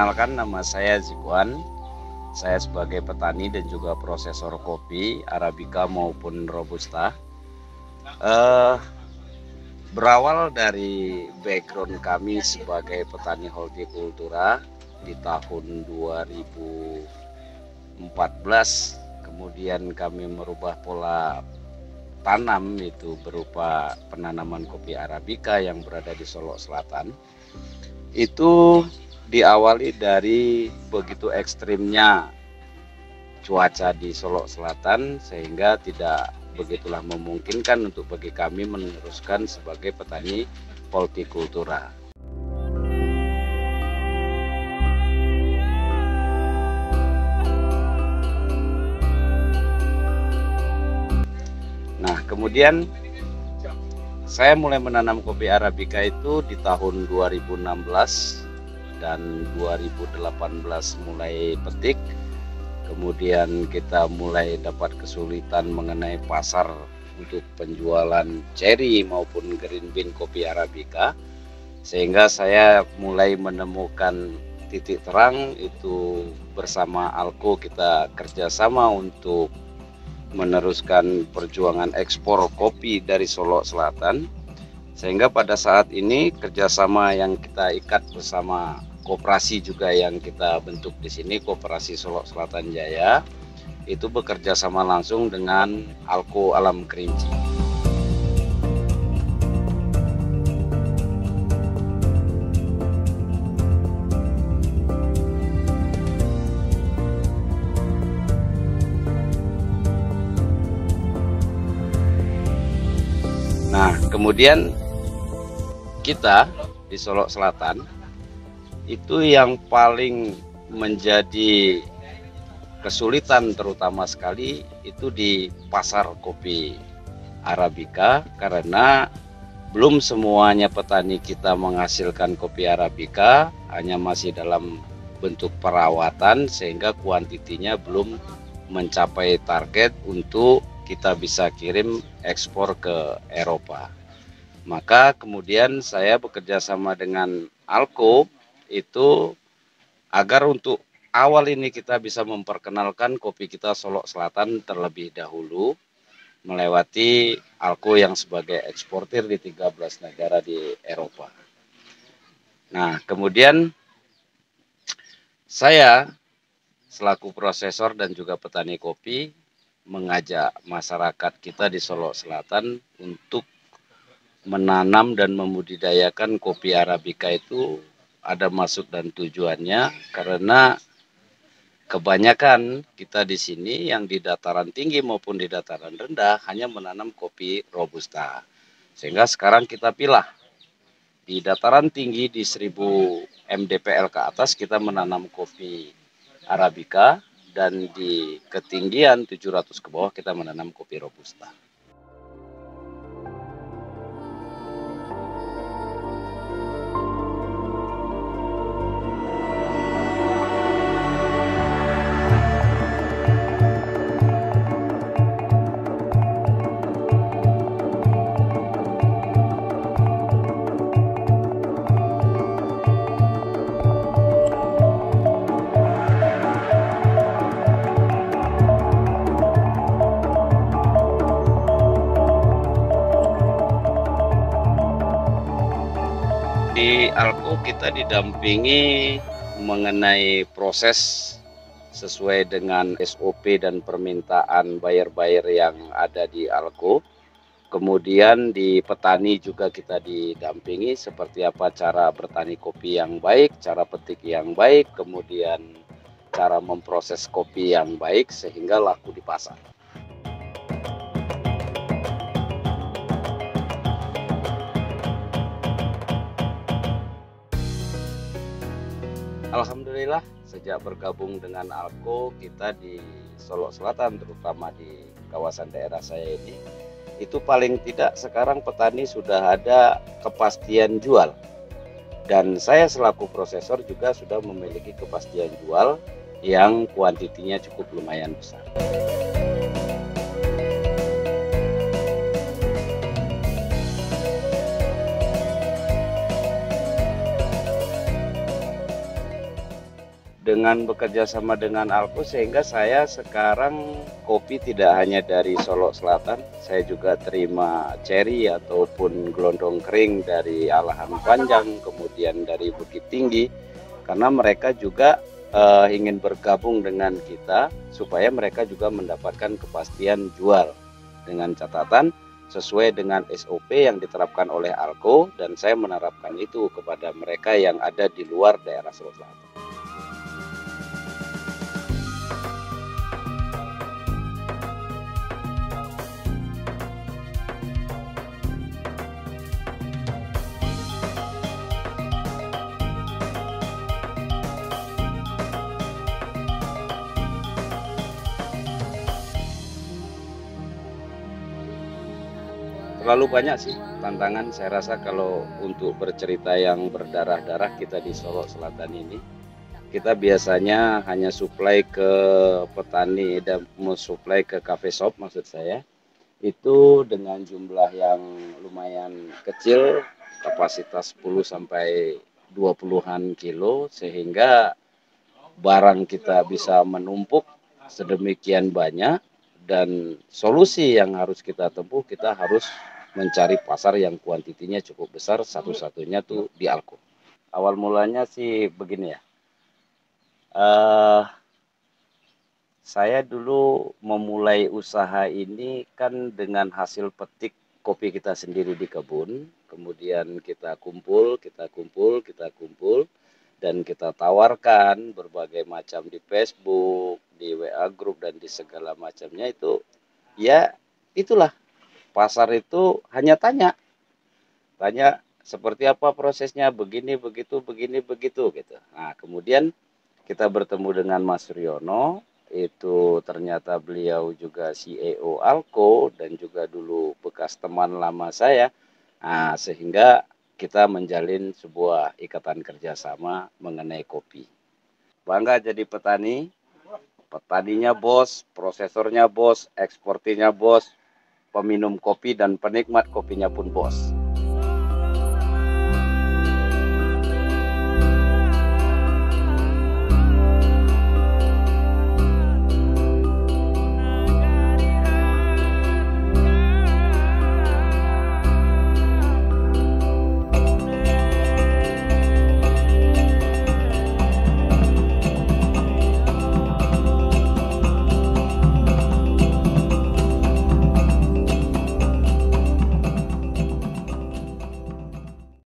Perkenalkan, nama saya Zikwan. Saya sebagai petani dan juga prosesor kopi Arabica maupun Robusta. Berawal dari background kami sebagai petani hortikultura di tahun 2014, kemudian kami merubah pola tanam itu berupa penanaman kopi Arabica yang berada di Solok Selatan. Itu diawali dari begitu ekstrimnya cuaca di Solok Selatan sehingga tidak begitulah memungkinkan untuk bagi kami meneruskan sebagai petani hortikultura. Nah, kemudian saya mulai menanam kopi Arabica itu di tahun 2016 dan 2018 mulai petik. Kemudian kita mulai dapat kesulitan mengenai pasar untuk penjualan cherry maupun green bean kopi Arabica, sehingga saya mulai menemukan titik terang itu bersama Alko. Kita kerjasama untuk meneruskan perjuangan ekspor kopi dari Solok Selatan, sehingga pada saat ini kerjasama yang kita ikat bersama koperasi juga yang kita bentuk di sini, Koperasi Solok Selatan Jaya, itu bekerja sama langsung dengan Alko Alam Kerinci. Nah, kemudian kita di Solok Selatan itu yang paling menjadi kesulitan terutama sekali itu di pasar kopi Arabica, karena belum semuanya petani kita menghasilkan kopi Arabica, hanya masih dalam bentuk perawatan sehingga kuantitinya belum mencapai target untuk kita bisa kirim ekspor ke Eropa. Maka kemudian saya bekerja sama dengan Alko itu agar untuk awal ini kita bisa memperkenalkan kopi kita Solok Selatan terlebih dahulu melewati Alko yang sebagai eksportir di 13 negara di Eropa. Nah, kemudian saya selaku prosesor dan juga petani kopi mengajak masyarakat kita di Solok Selatan untuk menanam dan membudidayakan kopi Arabica. Itu ada maksud dan tujuannya, karena kebanyakan kita di sini yang di dataran tinggi maupun di dataran rendah hanya menanam kopi Robusta, sehingga sekarang kita pilih di dataran tinggi di 1000 mdpl ke atas kita menanam kopi Arabica, dan di ketinggian 700 ke bawah kita menanam kopi Robusta. Di Alko kita didampingi mengenai proses sesuai dengan SOP dan permintaan buyer-buyer yang ada di Alko. Kemudian di petani juga kita didampingi seperti apa cara bertani kopi yang baik, cara petik yang baik, kemudian cara memproses kopi yang baik sehingga laku di pasar. Alhamdulillah, sejak bergabung dengan Alko, kita di Solok Selatan, terutama di kawasan daerah saya ini, itu paling tidak sekarang petani sudah ada kepastian jual. Dan saya selaku prosesor juga sudah memiliki kepastian jual yang kuantitinya cukup lumayan besar. dengan bekerja sama dengan Alko, sehingga saya sekarang kopi tidak hanya dari Solo Selatan, saya juga terima ceri ataupun gelondong kering dari Alahan Panjang, kemudian dari Bukit Tinggi, karena mereka juga ingin bergabung dengan kita supaya mereka juga mendapatkan kepastian jual dengan catatan sesuai dengan SOP yang diterapkan oleh Alko, dan saya menerapkan itu kepada mereka yang ada di luar daerah Solo Selatan. Terlalu banyak sih tantangan, saya rasa kalau untuk bercerita yang berdarah-darah kita di Solo Selatan ini. Kita biasanya hanya supply ke petani dan mau supply ke cafe shop maksud saya. Itu dengan jumlah yang lumayan kecil, kapasitas 10 sampai 20-an kilo, sehingga barang kita bisa menumpuk sedemikian banyak, dan solusi yang harus kita tempuh, kita harus mencari pasar yang kuantitinya cukup besar, satu-satunya tuh di Alko. Awal mulanya sih begini ya, saya dulu memulai usaha ini kan dengan hasil petik kopi kita sendiri di kebun, kemudian kita kumpul, dan kita tawarkan berbagai macam di Facebook, di WA Group, dan di segala macamnya itu. Ya itulah, pasar itu hanya tanya seperti apa prosesnya, begini begitu gitu. Nah, kemudian kita bertemu dengan Mas Riono, itu ternyata beliau juga CEO Alko dan juga dulu bekas teman lama saya. Nah, sehingga kita menjalin sebuah ikatan kerjasama mengenai kopi. Bangga jadi petani, petaninya bos, prosesornya bos, eksportirnya bos, peminum kopi dan penikmat kopinya pun bos.